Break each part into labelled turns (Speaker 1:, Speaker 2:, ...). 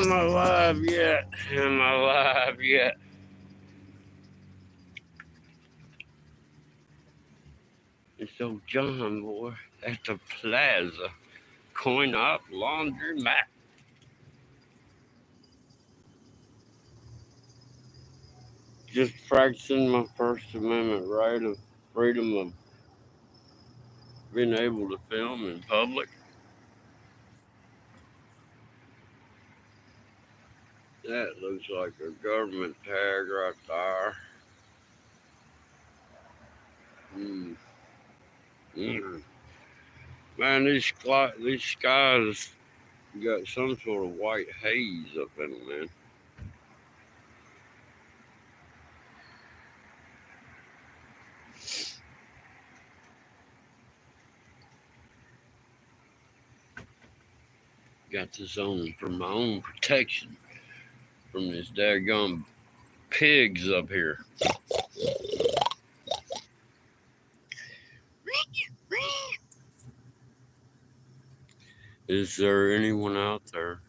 Speaker 1: Am I alive yet? Am I alive yet? It's old John, boy, at the plaza. Coin op laundromat. Just practicing my First Amendment right of freedom of being able to film in public. That looks like a government tag right there. Mm. Mm. Man, these skies got some sort of white haze up in them, man. Got this on for my own protection from these daggone pigs up here. Is there anyone out there?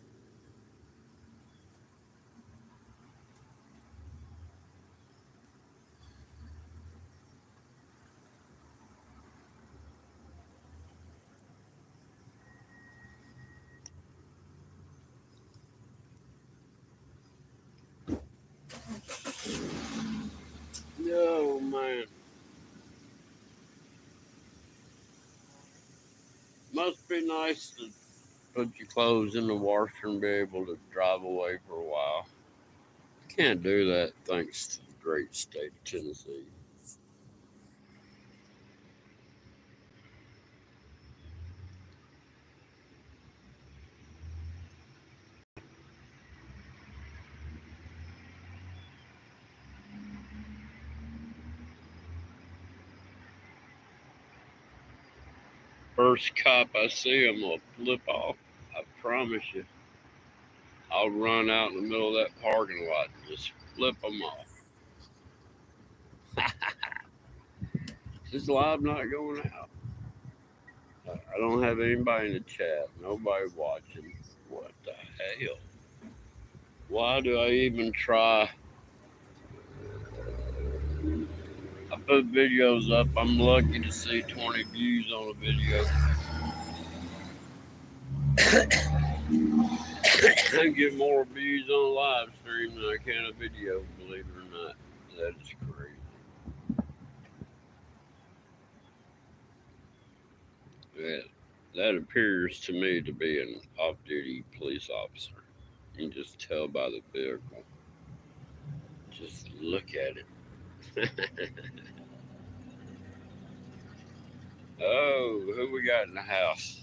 Speaker 1: No, man. Must be nice to put your clothes in the washer and be able to drive away for a while. Can't do that thanks to the great state of Tennessee. First cop I see, I'm gonna flip off. I promise you. I'll run out in the middle of that parking lot and just flip them off. This live not going out. I don't have anybody in the chat. Nobody watching. What the hell? Why do I even try? I put videos up. I'm lucky to see 20 views on a video. I get more views on a live stream than I can a video, believe it or not. That is crazy. Yeah, that appears to me to be an off-duty police officer. You can just tell by the vehicle. Just look at it. Oh, who we got in the house?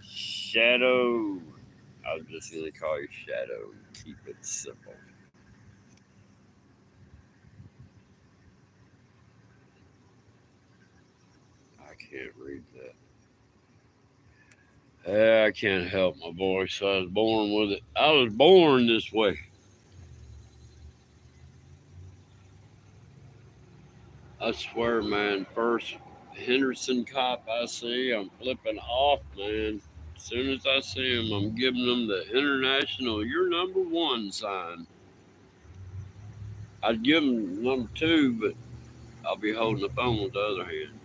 Speaker 1: Shadow. I was just gonna call you Shadow. Keep it simple. I can't read that. I can't help my voice. I was born with it. I was born this way. I swear, man. First Henderson cop I see, I'm flipping off, man. As soon as I see him, I'm giving them the international "you're number one" sign. I'd give him number two, but I'll be holding the phone with the other hand.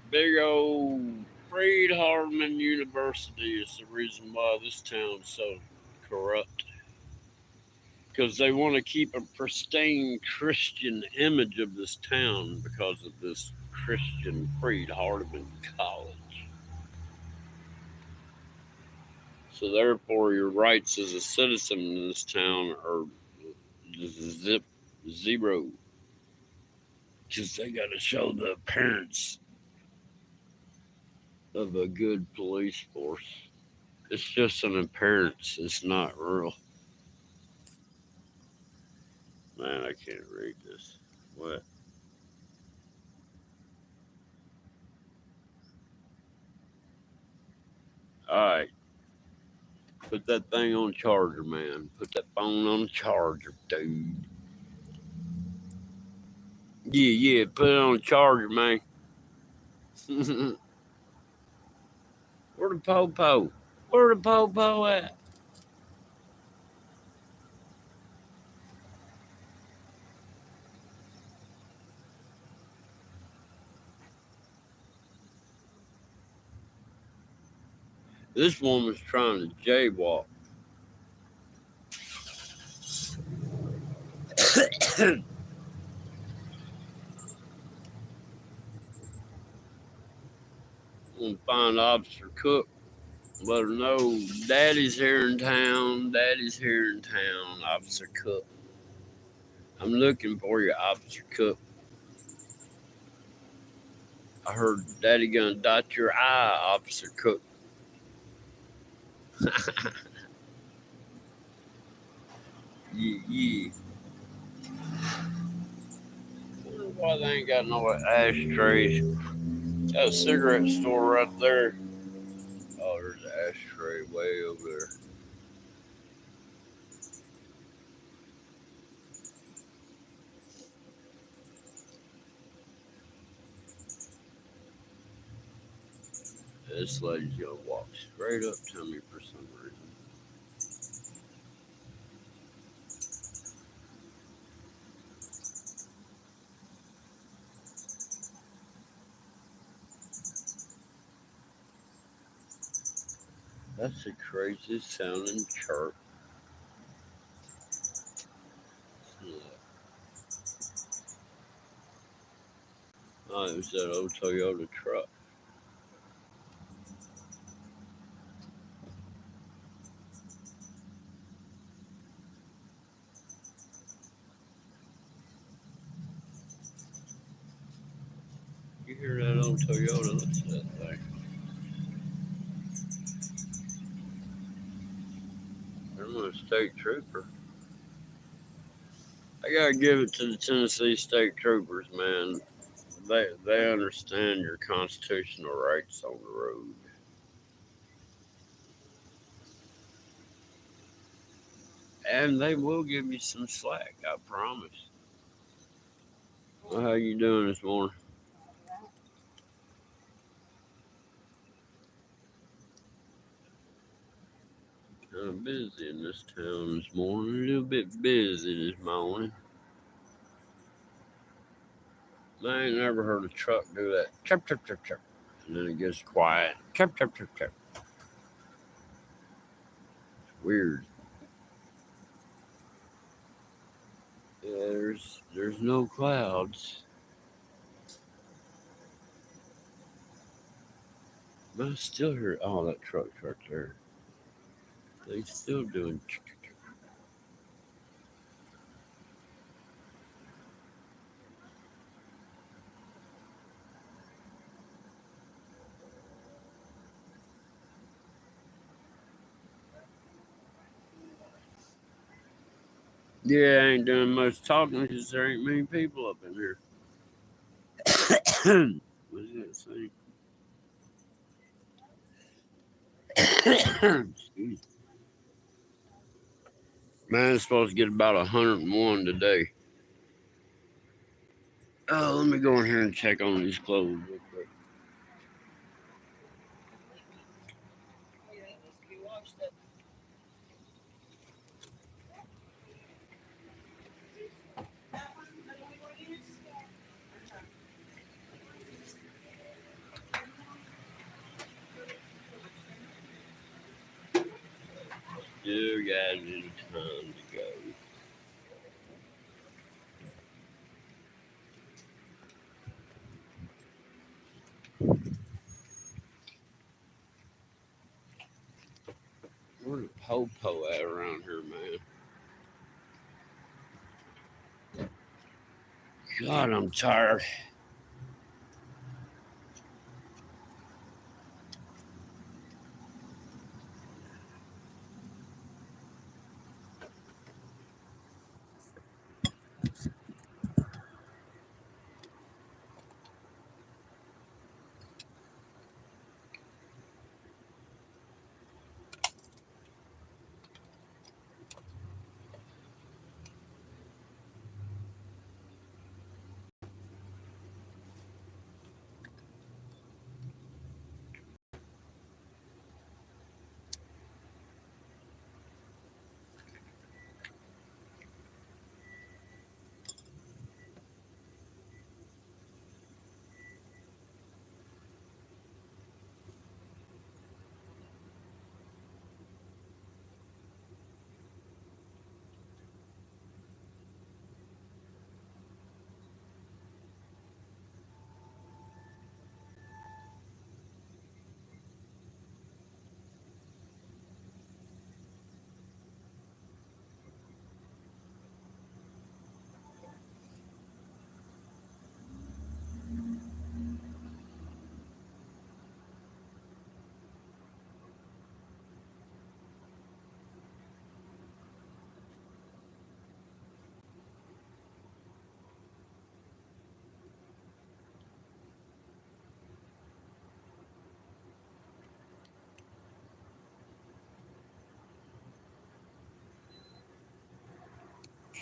Speaker 1: Big old Freed Hardeman University is the reason why this town's so corrupt. Because they want to keep a pristine Christian image of this town because of this Christian Freed Hardeman College. So therefore, your rights as a citizen in this town are zip zero. Because they got to show the appearance of a good police force. It's just an appearance. It's not real. Man, I can't read this. What? All right. Put that thing on charger, man. Put that phone on charger, dude. Yeah, put it on charger, man. Where the po-po? Where the po-po at? This woman's trying to jaywalk. I'm gonna find Officer Cook. Let her know Daddy's here in town. Daddy's here in town, Officer Cook. I'm looking for you, Officer Cook. I heard Daddy gonna dot your I, Officer Cook. Yeah. I wonder why they ain't got no ashtrays. Got a cigarette store right there. Oh, there's an ashtray way over there. This lady's gonna walk straight up to me for some reason. That's the craziest sounding chirp. Oh, it was that old Toyota truck. You hear that old Toyota? Listen to that thing. I'm a state trooper. I gotta give it to the Tennessee state troopers, man. They understand your constitutional rights on the road. And they will give you some slack, I promise. Well, how you doing this morning? Kind of busy in this town this morning. A little bit busy this morning. I ain't never heard a truck do that. Chirp, chirp, chirp, chirp. And then it gets quiet. Chirp, chirp, chirp, chirp. It's weird. Yeah, there's no clouds. But I still hear all that trucks right there. They still doing. Yeah, I ain't doing much talking because there ain't many people up in here. What's that saying? Excuse me. Man, it's supposed to get about 101 today. Oh, let me go in here and check on these clothes real quick. Still got a little time to go. Where's the po-po at around here, man? God, I'm tired.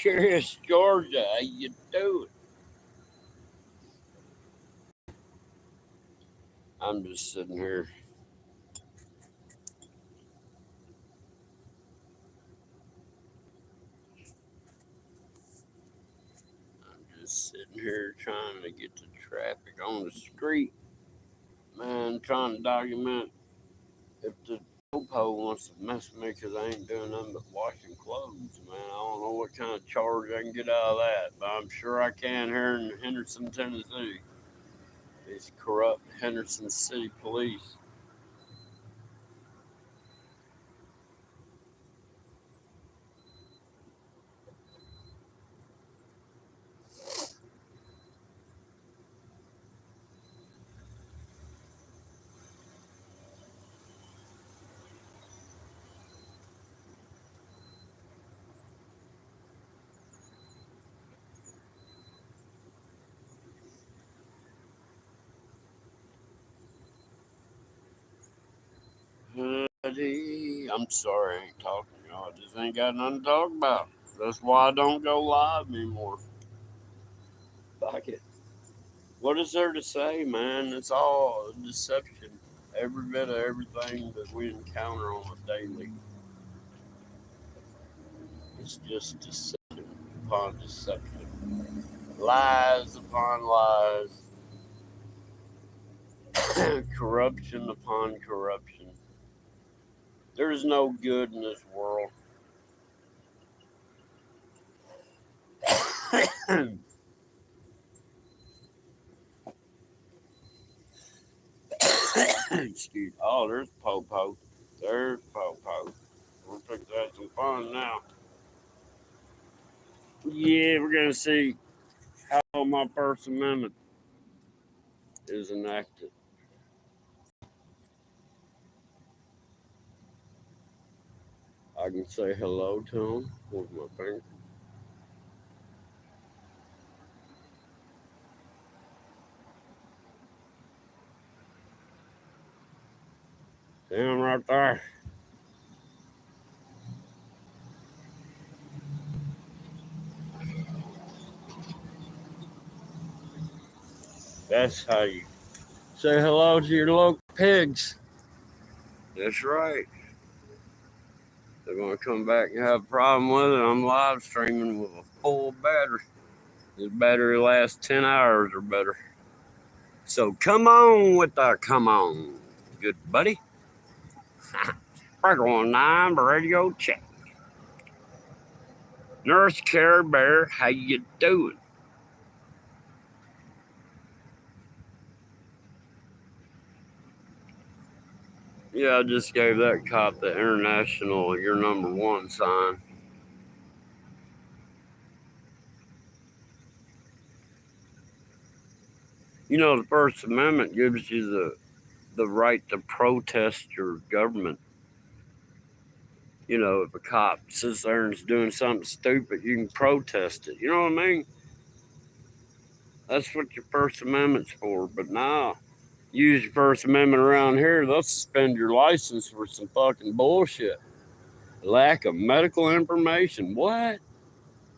Speaker 1: Curious, Georgia. How you doing? I'm just sitting here. I'm just sitting here trying to get the traffic on the street. Man, trying to document if the popo wants to mess with me because I ain't doing nothing but washing clothes, man. I don't know what kind of charge I can get out of that, but I'm sure I can here in Henderson, Tennessee. These corrupt Henderson City police. I'm sorry I ain't talking, y'all. I just ain't got nothing to talk about. That's why I don't go live anymore. Fuck it. What is there to say, man? It's all deception. Every bit of everything that we encounter on a daily. It's just deception upon deception. Lies upon lies. Corruption upon corruption. There is no good in this world. Excuse me. Oh, there's Popo. There's Popo. We're picking that some fun now. Yeah, we're gonna see how my First Amendment is enacted. I can say hello to him with my finger. See him right there. That's how you say hello to your local pigs. That's right. They're gonna come back and have a problem with it. I'm live streaming with a full battery. This battery lasts 10 hours or better. So come on with the come on, good buddy. Breaker 19, radio check. Nurse Care Bear, how you doing? Yeah, I just gave that cop the international "you're number one" sign. You know, the First Amendment gives you the right to protest your government. You know, if a cop sits there and is doing something stupid, you can protest it. You know what I mean? That's what your First Amendment's for. But now, use your First Amendment around here, they'll suspend your license for some fucking bullshit. Lack of medical information. What?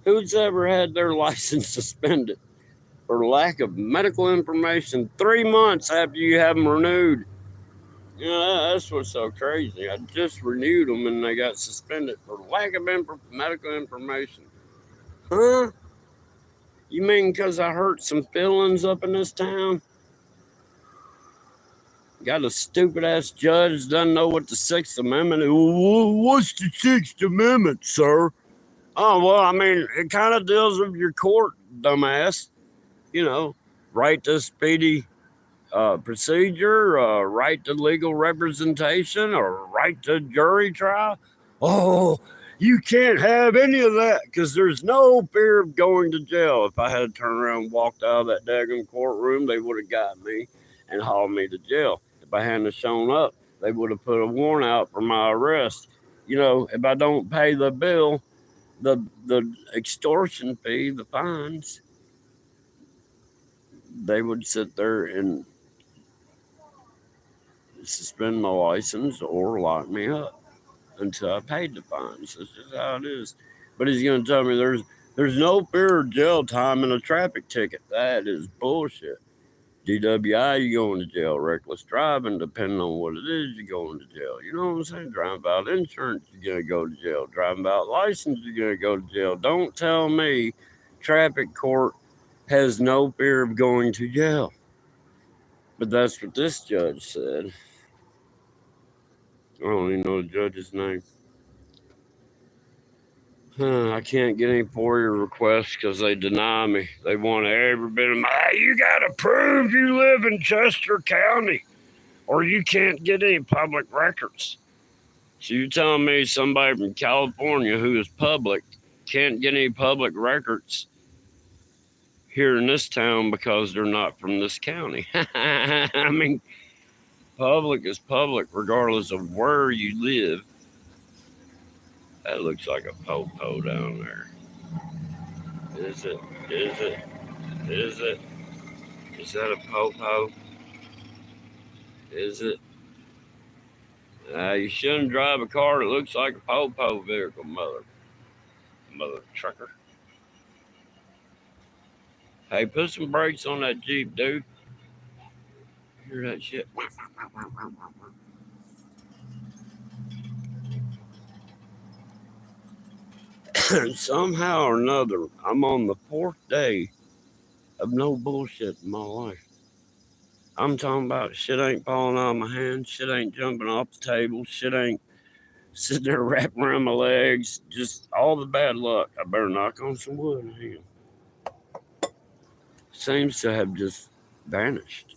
Speaker 1: Who's ever had their license suspended for lack of medical information 3 months after you have them renewed? You know, that's what's so crazy. I just renewed them and they got suspended for lack of medical information. Huh? You mean because I hurt some feelings up in this town? Got a stupid ass judge doesn't know what the Sixth Amendment is. What's the Sixth Amendment, sir? Oh, well, I mean, it kind of deals with your court, dumbass. You know, right to speedy procedure, right to legal representation, or right to jury trial. Oh, you can't have any of that because there's no fear of going to jail. If I had turned around and walked out of that daggone courtroom, they would have got me and hauled me to jail. If I hadn't shown up, they would have put a warrant out for my arrest. You know, if I don't pay the bill, the extortion fee, the fines, they would sit there and suspend my license or lock me up until I paid the fines. That's just how it is. But he's going to tell me There's no fear of jail time in a traffic ticket. That is bullshit. DWI, you going to jail. Reckless driving, depending on what it is, you're going to jail. You know what I'm saying? Driving without insurance, you're going to go to jail. Driving without license, you're going to go to jail. Don't tell me traffic court has no fear of going to jail. But that's what this judge said. I don't even know the judge's name. I can't get any FOIA requests because they deny me. They want every bit of my, you got to prove you live in Chester County or you can't get any public records. So you're telling me somebody from California who is public can't get any public records here in this town because they're not from this county? I mean, public is public regardless of where you live. That looks like a po-po down there. Is it? Is it? Is it? Is that a po-po? Is it? You shouldn't drive a car that looks like a po-po vehicle, mother trucker. Hey, put some brakes on that Jeep, dude. Hear that shit? Somehow or another, I'm on the 4th day of no bullshit in my life. I'm talking about shit ain't falling out of my hand, shit ain't jumping off the table, shit ain't sitting there wrapping around my legs, just all the bad luck. I better knock on some wood here. Seems to have just vanished.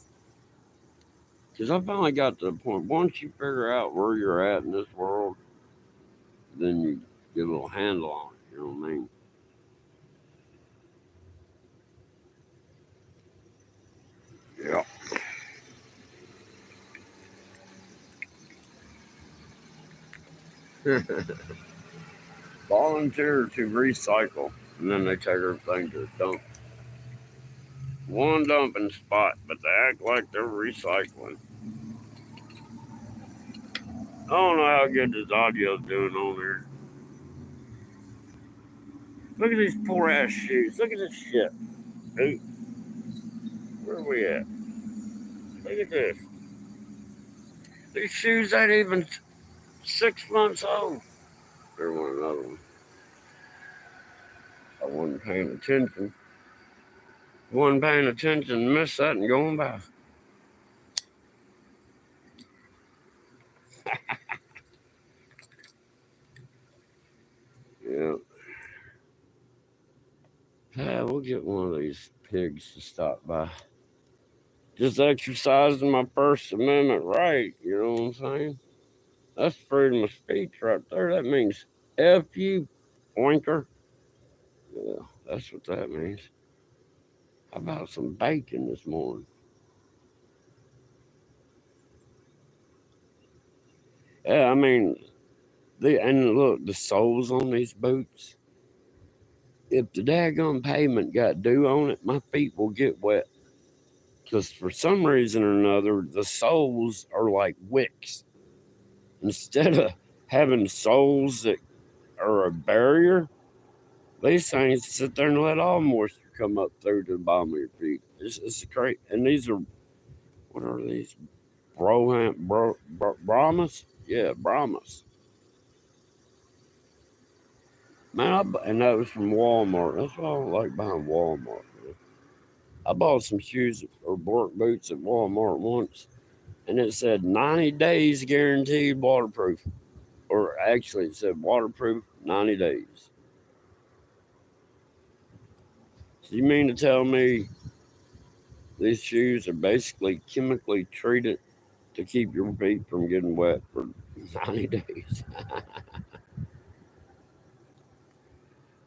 Speaker 1: Because I finally got to the point, once you figure out where you're at in this world, then you get a little handle on it, you know what I mean? Yeah. Volunteer to recycle, and then they take everything to a dump. One dumping spot, but they act like they're recycling. I don't know how good this audio's doing on there. Look at these poor ass shoes. Look at this shit. Dude, where are we at? Look at this. These shoes ain't even 6 months old. There went another one. I wasn't paying attention. Wasn't paying attention, missed that and going by. Yeah. We'll get one of these pigs to stop by. Just exercising my First Amendment right, you know what I'm saying? That's freedom of speech right there. That means F you, oinker. Yeah, that's what that means. How about some bacon this morning? Yeah, I mean, and look, the soles on these boots. If the daggone pavement got dew on it, my feet will get wet. Because for some reason or another, the soles are like wicks. Instead of having soles that are a barrier, these things sit there and let all moisture come up through to the bottom of your feet. It's great. And these are, what are these? Brahmas? Yeah, Brahmas. Man, and that was from Walmart. That's why I don't like buying Walmart. Man. I bought some shoes or work boots at Walmart once, and it said 90 days guaranteed waterproof. Or actually, it said waterproof 90 days. So you mean to tell me these shoes are basically chemically treated to keep your feet from getting wet for 90 days?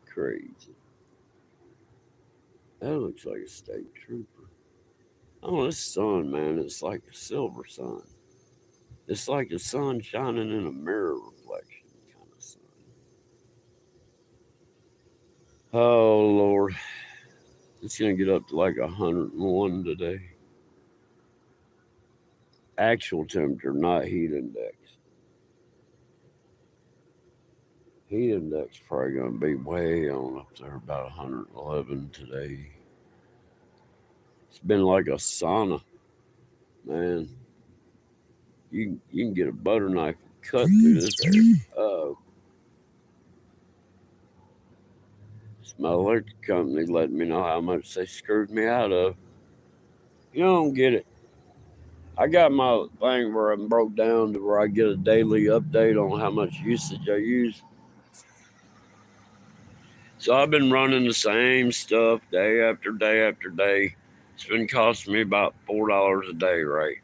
Speaker 1: Crazy. That looks like a state trooper. Oh, this sun, man, it's like a silver sun. It's like the sun shining in a mirror reflection kind of sun. Oh, Lord. It's going to get up to like 101 today. Actual temperature, not heat index. Heat index probably gonna be way on up there, about 111 today. It's been like a sauna, man. You can get a butter knife and cut through this area. It's my electric company letting me know how much they screwed me out of. You don't get it. I got my thing where I'm broke down to where I get a daily update on how much usage I use. So I've been running the same stuff day after day after day. It's been costing me about $4 a day, right?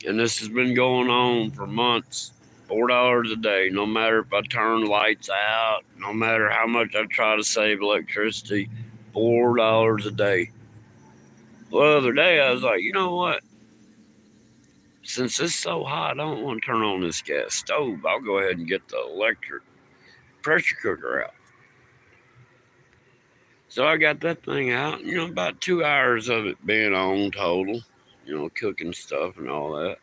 Speaker 1: And this has been going on for months. $4 a day, no matter if I turn lights out, no matter how much I try to save electricity, $4 a day. Well, the other day I was like, you know what? Since it's so hot, I don't want to turn on this gas stove. I'll go ahead and get the electric pressure cooker out. So I got that thing out, about 2 hours of it being on total, cooking stuff and all that.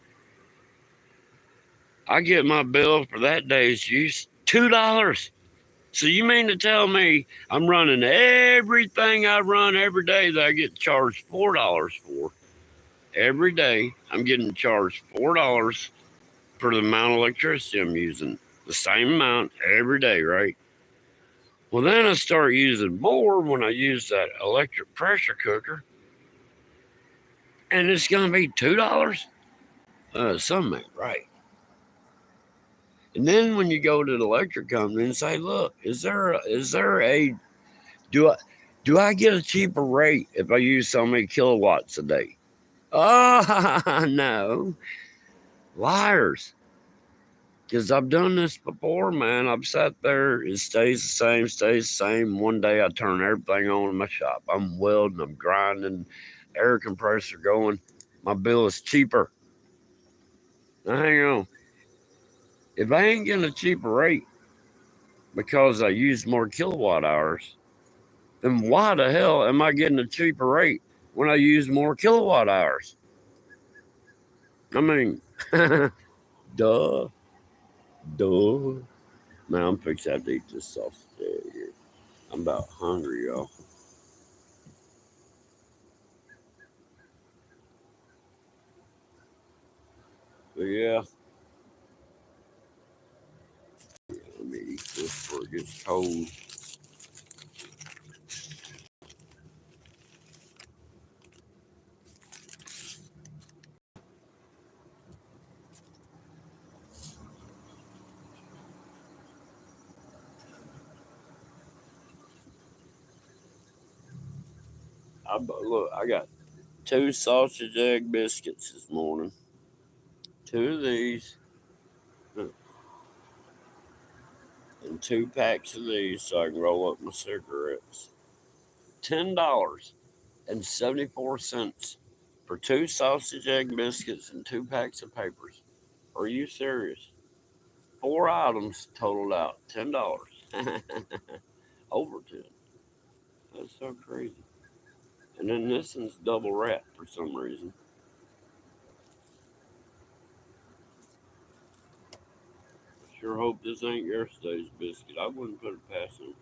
Speaker 1: I get my bill for that day's use, $2. So you mean to tell me I'm running everything I run every day that I get charged $4 for? Every day I'm getting charged $4 for the amount of electricity I'm using. The same amount every day, right? Well, then I start using more when I use that electric pressure cooker. And it's going to be $2? Something ain't right. And then when you go to the electric company and say, look, do I get a cheaper rate if I use so many kilowatts a day? Oh, no. Liars. Because I've done this before, man. I've sat there, it stays the same. One day I turn everything on in my shop. I'm welding, I'm grinding, air compressor going. My bill is cheaper. Now, hang on. If I ain't getting a cheaper rate because I use more kilowatt hours, then why the hell am I getting a cheaper rate when I use more kilowatt hours? I mean, duh. Man, I'm fixing to eat this sausage here. I'm about hungry, y'all. But yeah, let me eat this before it gets cold. Look, I got 2 sausage egg biscuits this morning. 2 of these. And 2 packs of these so I can roll up my cigarettes. $10.74 for 2 sausage egg biscuits and 2 packs of papers. Are you serious? 4 items totaled out $10. Over 10. That's so crazy. And then this one's double wrapped for some reason. Sure hope this ain't yesterday's biscuit. I wouldn't put it past them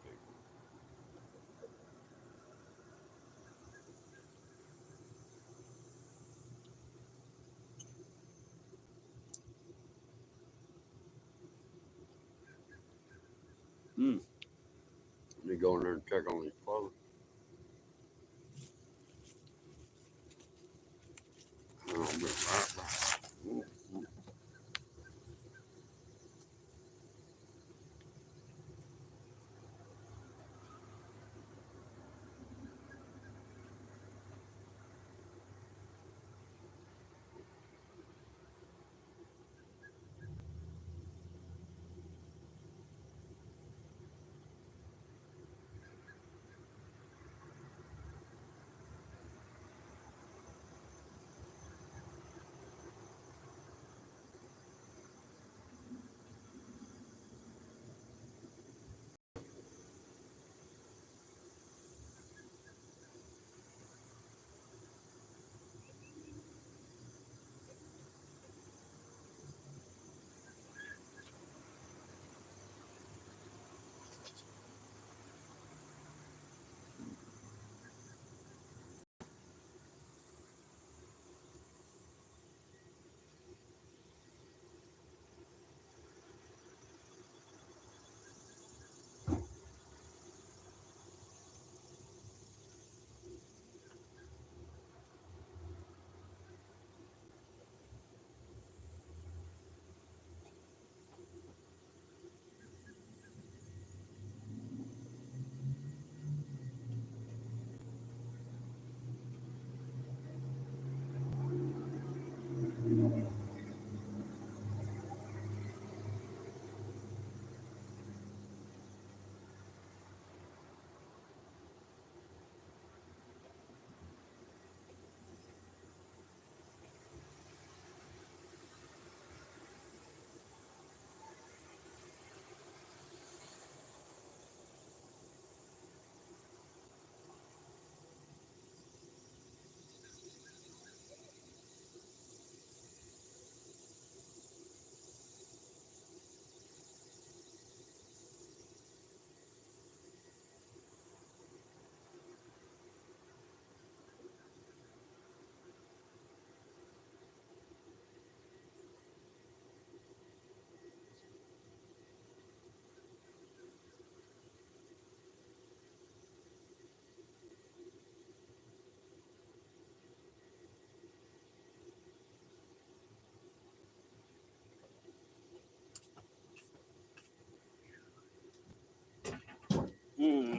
Speaker 1: people. Let me go in there and check on these clothes. I'll be right back.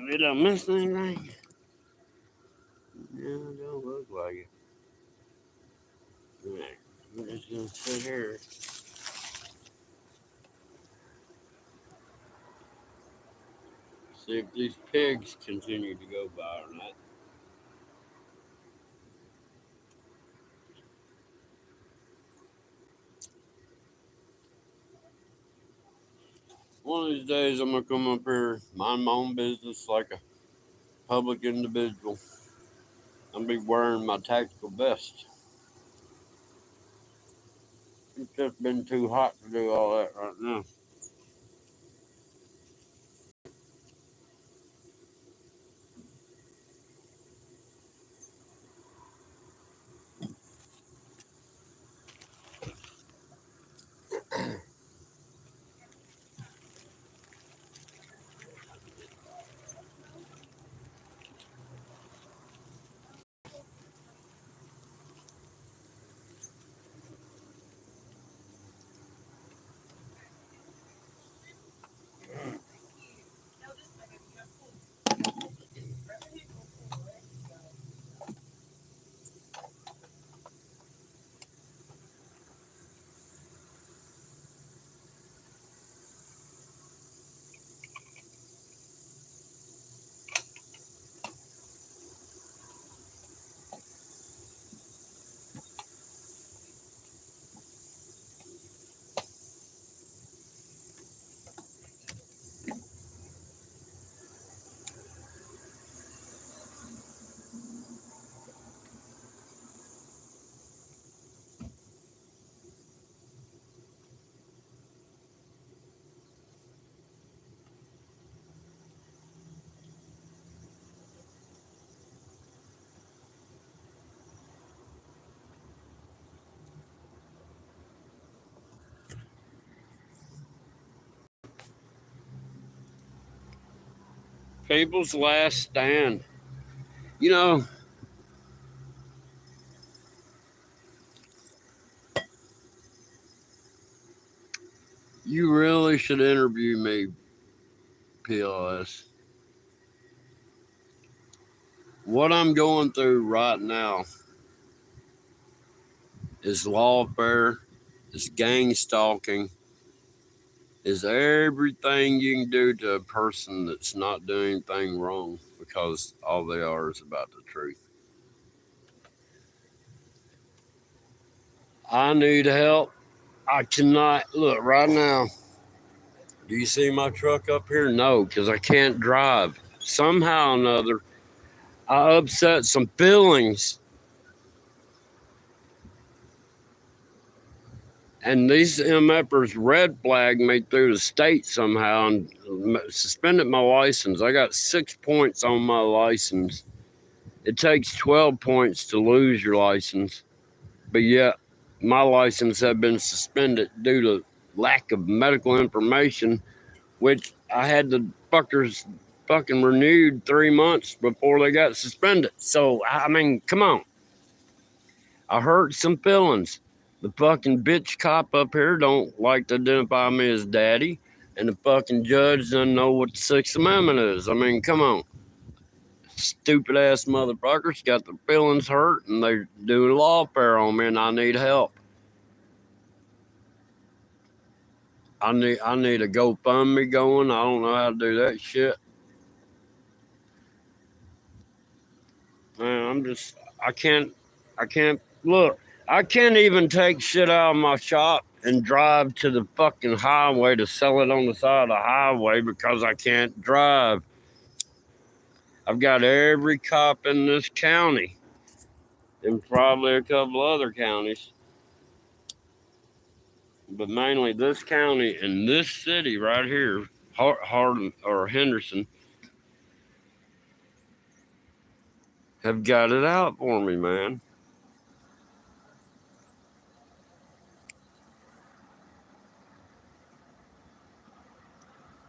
Speaker 1: Did I miss anything? No, it don't look like it. Alright, I'm just gonna sit here. See if these pigs continue to go by or not. One of these days I'm gonna come up here, mind my own business like a public individual. I'm gonna be wearing my tactical vest. It's just been too hot to do all that right now. People's last stand. You know, you really should interview me, PLS. What I'm going through right now is lawfare, is gang stalking, is everything you can do to a person that's not doing anything wrong because all they are is about the truth. I need help. I cannot look right now. Do you see my truck up here? No, because I can't drive. Somehow or another, I upset some feelings. And these MFers red flagged me through the state somehow and suspended my license. I got 6 points on my license. It takes 12 points to lose your license. But yet, my license had been suspended due to lack of medical information, which I had the fuckers fucking renewed 3 months before they got suspended. So, I mean, come on. I hurt some feelings. The fucking bitch cop up here don't like to identify me as daddy, and the fucking judge doesn't know what the Sixth Amendment is. I mean, come on. Stupid ass motherfuckers got their feelings hurt, and they're doing lawfare on me, and I need help. I need a GoFundMe going. I don't know how to do that shit. Man, I can't look. I can't even take shit out of my shop and drive to the fucking highway to sell it on the side of the highway because I can't drive. I've got every cop in this county and probably a couple other counties, but mainly this county and this city right here, Hardin or Henderson, have got it out for me, man.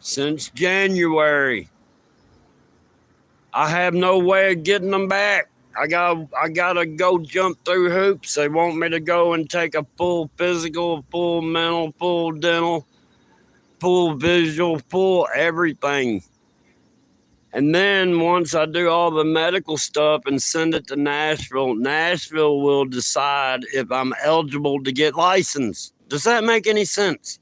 Speaker 1: Since January. I have no way of getting them back. I gotta go jump through hoops. They want me to go and take a full physical, full mental, full dental, full visual, full everything. And then once I do all the medical stuff and send it to Nashville, Nashville will decide if I'm eligible to get licensed. Does that make any sense?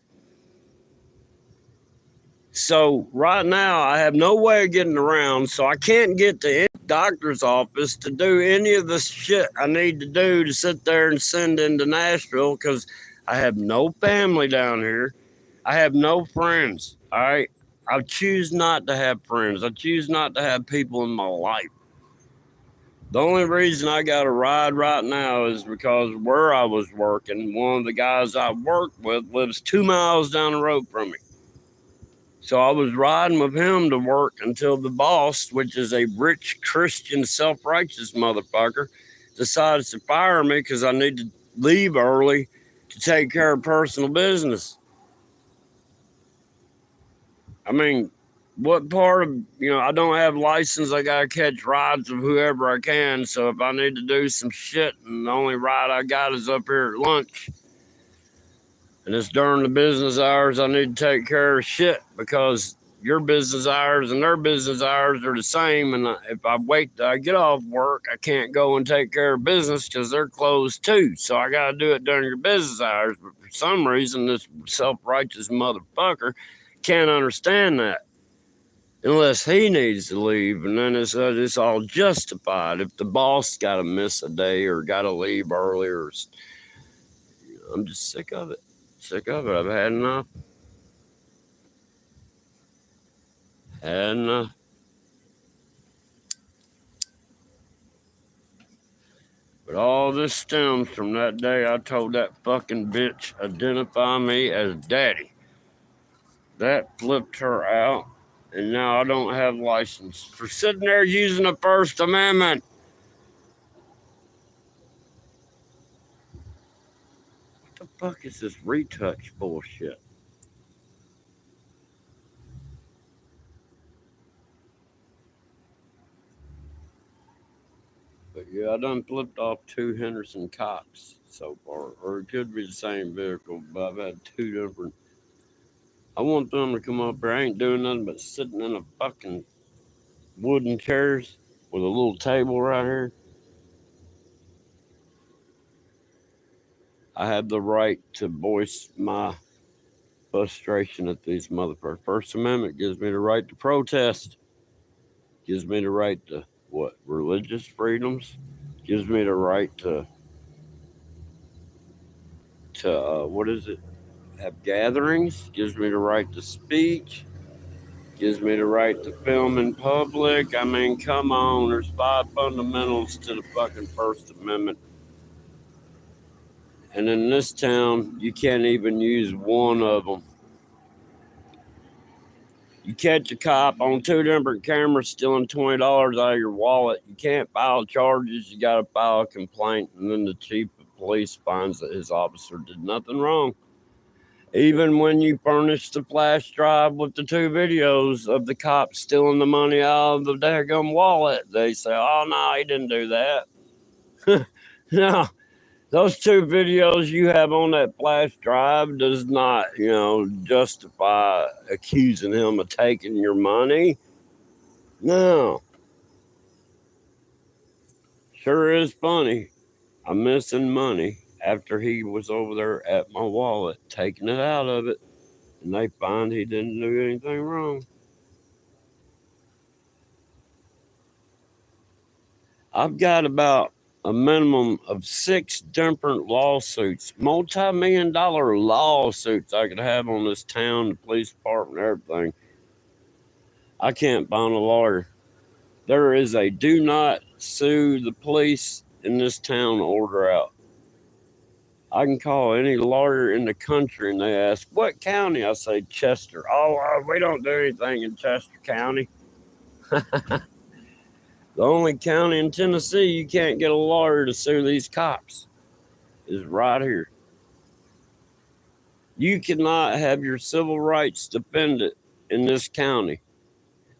Speaker 1: So right now I have no way of getting around, so I can't get to any doctor's office to do any of the shit I need to do to sit there and send into Nashville because I have no family down here. I have no friends. All right. I choose not to have friends. I choose not to have people in my life. The only reason I got a ride right now is because where I was working, one of the guys I work with lives 2 miles down the road from me. So I was riding with him to work until the boss, which is a rich Christian self-righteous motherfucker, decides to fire me because I need to leave early to take care of personal business. I mean, what part of, I don't have license. I got to catch rides of whoever I can. So if I need to do some shit and the only ride I got is up here at lunch and it's during the business hours, I need to take care of shit because your business hours and their business hours are the same. And if I wait till I get off work, I can't go and take care of business because they're closed too. So I got to do it during your business hours. But for some reason, this self-righteous motherfucker can't understand that. Unless he needs to leave, and then it's all justified. If the boss got to miss a day or got to leave earlier, I'm just sick of it. Sick of it. I've had enough. Had enough. But all this stems from that day I told that fucking bitch identify me as daddy. That flipped her out, and now I don't have license for sitting there using the First Amendment. What the fuck is this retouch bullshit? But yeah, I done flipped off 2 Henderson cops so far, or it could be the same vehicle, but I've had 2 different. I want them to come up here. I ain't doing nothing but sitting in a fucking wooden chairs with a little table right here. I have the right to voice my frustration at these motherfuckers. First Amendment gives me the right to protest, gives me the right to what? Religious freedoms, gives me the right to what is it? Have gatherings, gives me the right to speak, gives me the right to film in public. I mean, come on, there's 5 fundamentals to the fucking First Amendment. And in this town, you can't even use one of them. You catch a cop on 2 different cameras stealing $20 out of your wallet. You can't file charges. You got to file a complaint. And then the chief of police finds that his officer did nothing wrong. Even when you furnish the flash drive with the 2 videos of the cop stealing the money out of the daggum wallet, they say, oh, no, he didn't do that. No, those 2 videos you have on that flash drive does not, justify accusing him of taking your money. No. Sure is funny. I'm missing money after he was over there at my wallet, taking it out of it, and they find he didn't do anything wrong. I've got about a minimum of 6 different lawsuits, multi-million-dollar lawsuits I could have on this town, the police department, everything. I can't find a lawyer. There is a do not sue the police in this town order out. I can call any lawyer in the country and they ask, what county? I say, Chester. Oh, we don't do anything in Chester County. The only county in Tennessee you can't get a lawyer to sue these cops is right here. You cannot have your civil rights defended in this county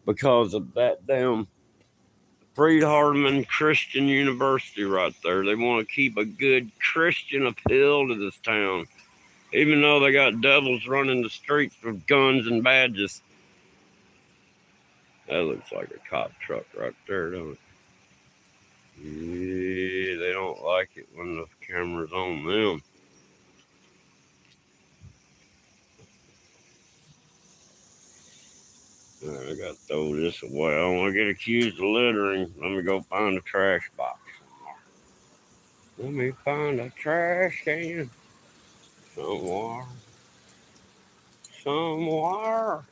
Speaker 1: because of that damn Freed-Hardeman Christian University right there. They want to keep a good Christian appeal to this town, even though they got devils running the streets with guns and badges. That looks like a cop truck right there, don't it? Yeah, they don't like it when the camera's on them. All right, I gotta throw this away. I don't want to get accused of littering. Let me go find a trash box. Let me find a trash can somewhere. Somewhere.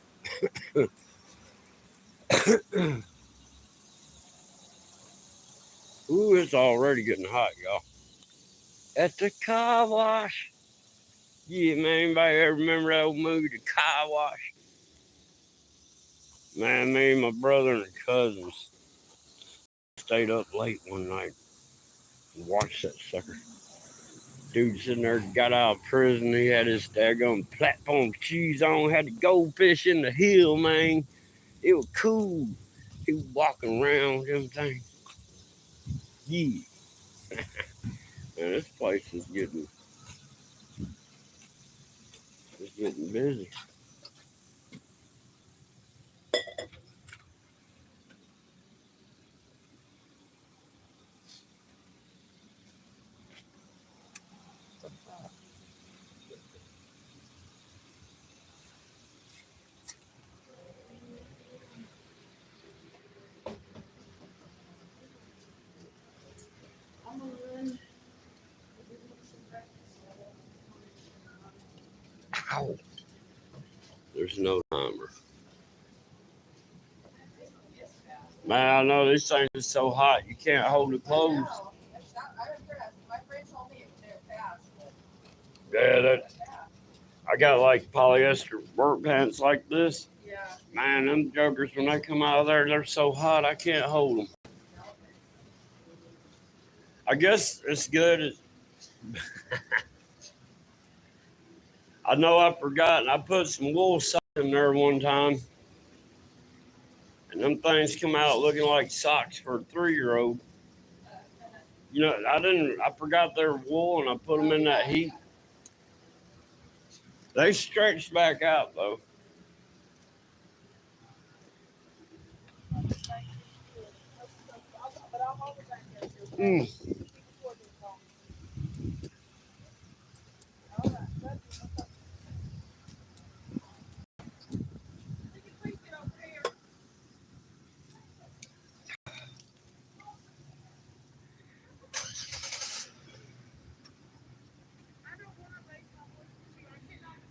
Speaker 1: Ooh, it's already getting hot, y'all. At the car wash. Yeah, man, anybody ever remember that old movie, The Car Wash? Man, me and my brother and cousins stayed up late one night and watched that sucker. Dude sitting there got out of prison. He had his daggone platform shoes on, had the goldfish in the hill, man. It was cool. He was walking around with them things. Yeah. Man, this place is getting busy. Ow. There's no timer. Man, I know this thing is so hot you can't hold it closed. Yeah, that I got like polyester work pants like this. Man, them jokers when they come out of there, they're so hot I can't hold them. I guess it's good. I know I forgot, and I put some wool socks in there one time, and them things come out looking like socks for a 3-year-old. You know, I forgot they were wool, and I put them in that heat. They stretched back out though. Mm.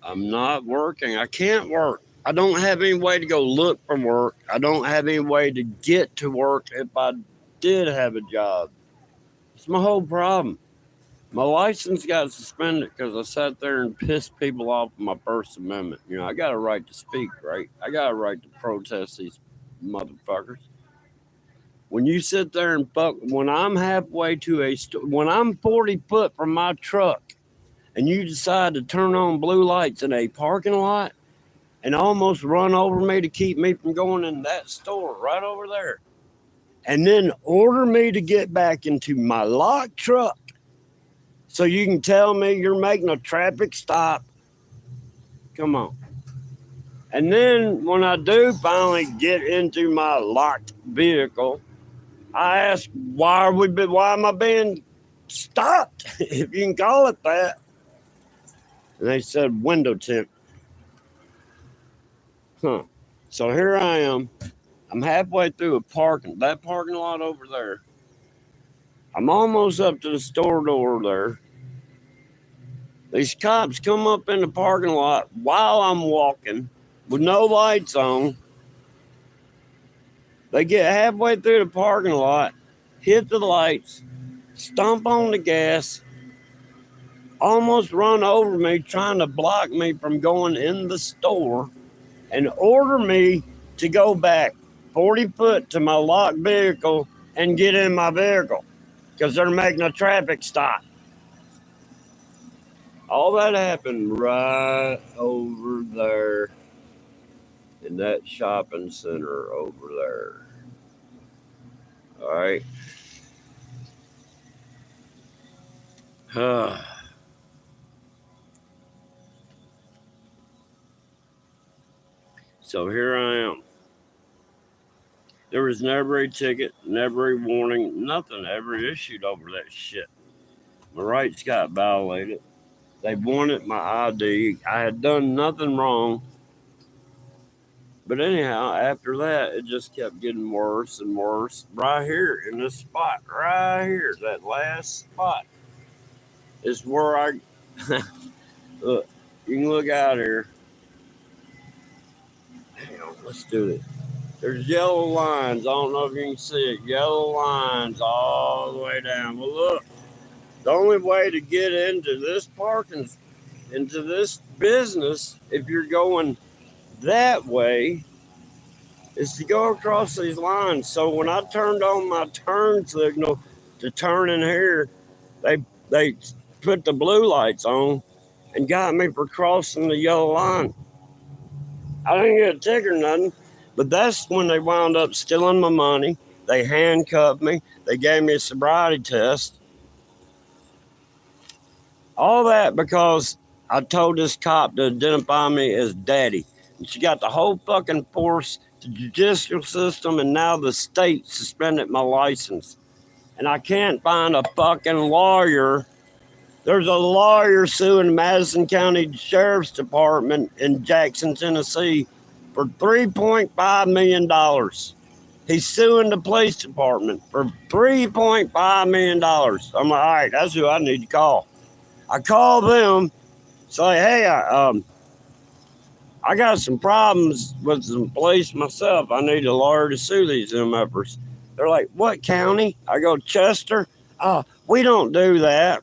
Speaker 1: I'm not working. I can't work. I don't have any way to go look for work. I don't have any way to get to work if I did have a job. It's my whole problem. My license got suspended because I sat there and pissed people off with my First Amendment. You know, I got a right to speak, right? I got a right to protest these motherfuckers. When you sit there and fuck, when I'm halfway to when I'm 40 foot from my truck and you decide to turn on blue lights in a parking lot and almost run over me to keep me from going in that store right over there, and then order me to get back into my locked truck so you can tell me you're making a traffic stop. Come on. And then when I do finally get into my locked vehicle, I ask, why am I being stopped? If you can call it that. And they said window tint. Huh. So here I am. I'm halfway through that parking lot over there. I'm almost up to the store door there. These cops come up in the parking lot while I'm walking with no lights on. They get halfway through the parking lot, hit the lights, stomp on the gas, almost run over me, trying to block me from going in the store, and order me to go back 40 foot to my locked vehicle and get in my vehicle because they're making a traffic stop. All that happened right over there in that shopping center over there. All right. So here I am. There was never a ticket, never a warning, nothing ever issued over that shit. My rights got violated. They wanted my ID. I had done nothing wrong. But anyhow, after that, it just kept getting worse and worse. Right here in this spot, right here, that last spot is where I look. You can look out here. Hang on, let's do it. There's yellow lines. I don't know if you can see it. Yellow lines all the way down. Well, look, the only way to get into this parking, into this business, if you're going that way, is to go across these lines. So when I turned on my turn signal to turn in here, they put the blue lights on and got me for crossing the yellow line. I didn't get a ticket or nothing, but that's when they wound up stealing my money. They handcuffed me. They gave me a sobriety test. All that because I told this cop to identify me as daddy. And she got the whole fucking force, the judicial system, and now the state suspended my license. And I can't find a fucking lawyer. There's a lawyer suing Madison County Sheriff's Department in Jackson, Tennessee for $3.5 million. He's suing the police department for $3.5 million. I'm like, all right, that's who I need to call. I call them, say, hey, I got some problems with some police myself. I need a lawyer to sue these MFers. They're like, what county? I go, Chester. Oh, we don't do that.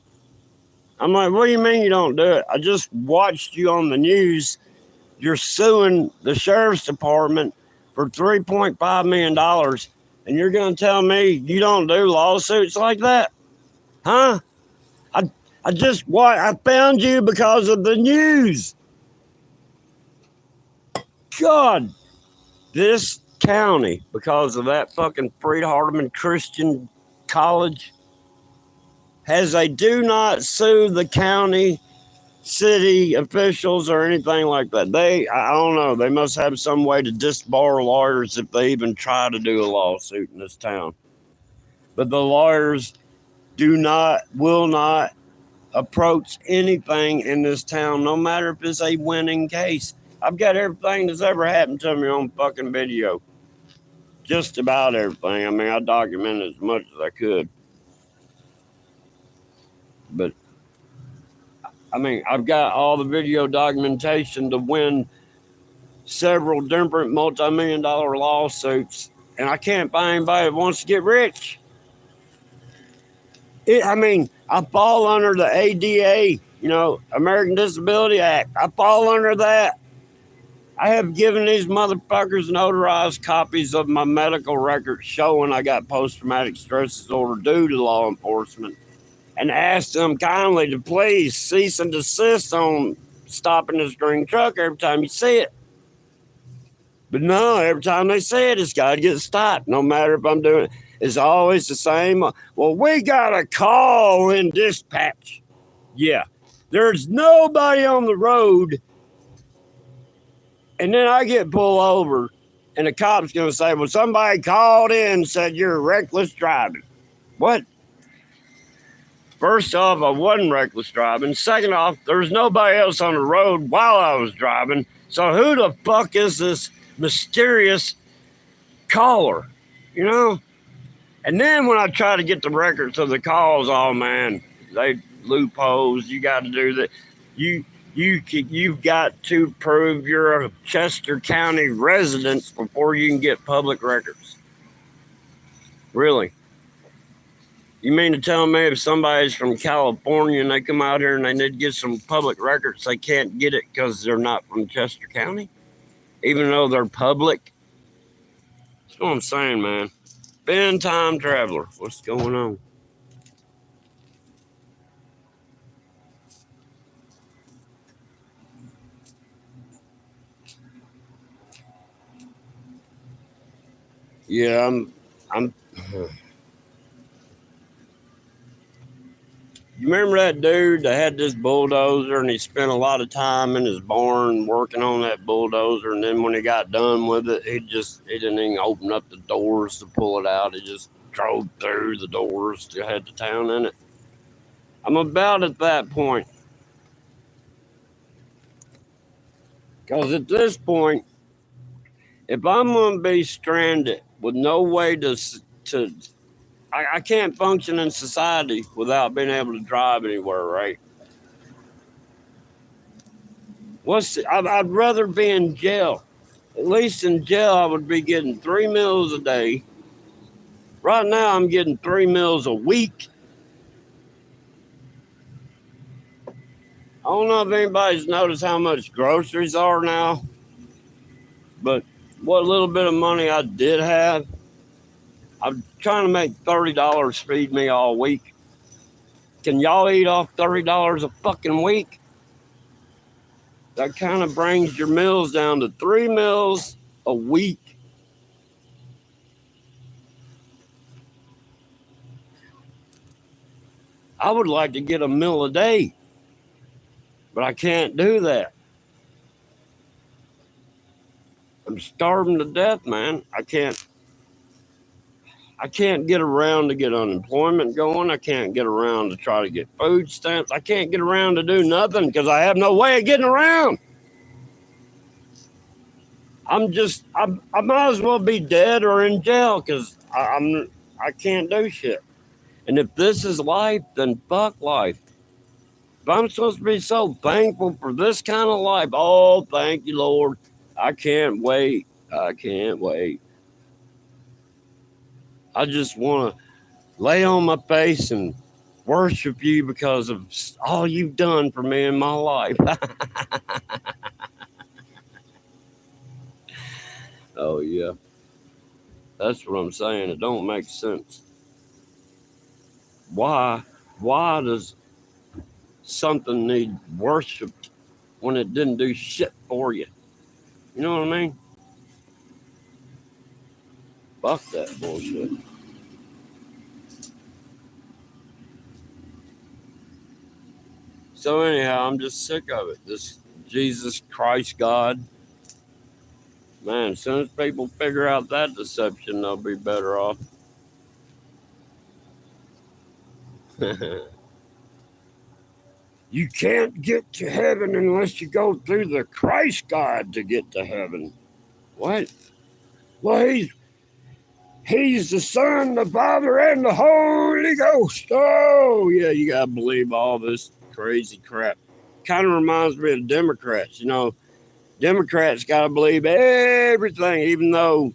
Speaker 1: I'm like, what do you mean you don't do it? I just watched you on the news. You're suing the sheriff's department for $3.5 million, and you're going to tell me you don't do lawsuits like that? Huh? I found you because of the news. God, this county, because of that fucking Freed-Hardeman Christian College, has a do not sue the county, city officials or anything like that. I don't know, they must have some way to disbar lawyers if they even try to do a lawsuit in this town. But the lawyers will not approach anything in this town, no matter if it's a winning case. I've got everything that's ever happened to me on fucking video. Just about everything. I mean, I documented as much as I could. But, I mean, I've got all the video documentation to win several different multi-million-dollar lawsuits, and I can't find anybody that wants to get rich. I fall under the ADA, American Disability Act. I fall under that. I have given these motherfuckers notarized copies of my medical records showing I got post-traumatic stress disorder due to law enforcement, and asked them kindly to please cease and desist on stopping this green truck every time you see it. But no, every time they say it, it's got to get stopped, no matter if I'm doing it. It's always the same. Well, we got a call in dispatch. Yeah, there's nobody on the road. And then I get pulled over, and the cop's going to say, well, somebody called in and said you're reckless driving. What? First off, I wasn't reckless driving. Second off, there was nobody else on the road while I was driving. So who the fuck is this mysterious caller? And then when I try to get the records of the calls, oh man, they loopholes. You got to do that. You've got to prove you're a Chester County resident before you can get public records. Really? You mean to tell me if somebody's from California and they come out here and they need to get some public records, they can't get it because they're not from Chester County? Even though they're public? That's what I'm saying, man. Ben Time Traveler, what's going on? Yeah, I'm You remember that dude that had this bulldozer and he spent a lot of time in his barn working on that bulldozer, and then when he got done with it, he didn't even open up the doors to pull it out. He just drove through the doors to head to town in it. I'm about at that point. Because at this point, if I'm going to be stranded with no way I can't function in society without being able to drive anywhere, right? I'd rather be in jail. At least in jail, I would be getting 3 meals a day. Right now, I'm getting 3 meals a week. I don't know if anybody's noticed how much groceries are now, but what little bit of money I did have, I'm trying to make $30 feed me all week. Can y'all eat off $30 a fucking week? That kind of brings your meals down to 3 meals a week. I would like to get a meal a day, but I can't do that. I'm starving to death, man. I can't get around to get unemployment going. I can't get around to try to get food stamps. I can't get around to do nothing because I have no way of getting around. I might as well be dead or in jail because I can't do shit. And if this is life, then fuck life. If I'm supposed to be so thankful for this kind of life, oh, thank you, Lord. I can't wait. I can't wait. I just want to lay on my face and worship you because of all you've done for me in my life. Oh, yeah. That's what I'm saying. It don't make sense. Why does something need worshiped when it didn't do shit for you? You know what I mean? Fuck that bullshit. So anyhow, I'm just sick of it. This Jesus Christ God. Man, as soon as people figure out that deception, they'll be better off. You can't get to heaven unless you go through the Christ God to get to heaven. What? Well, he's the Son, the Father, and the Holy Ghost. Oh, yeah, you got to believe all this crazy crap. Kind of reminds me of Democrats, you know. Democrats got to believe everything, even though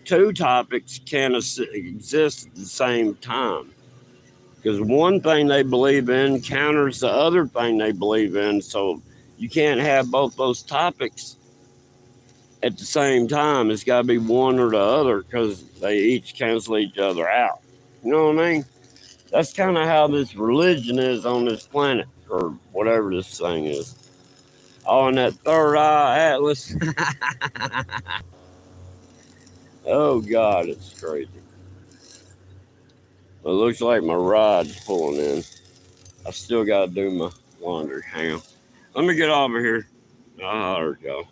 Speaker 1: two topics can't exist at the same time. Because one thing they believe in counters the other thing they believe in. So you can't have both those topics at the same time. It's got to be one or the other because they each cancel each other out. You know what I mean? That's kind of how this religion is on this planet, or whatever this thing is. Oh, and that third eye atlas. Oh, God, it's crazy. It looks like my ride's pulling in. I still got to do my laundry. Hang on. Let me get over here. There we go.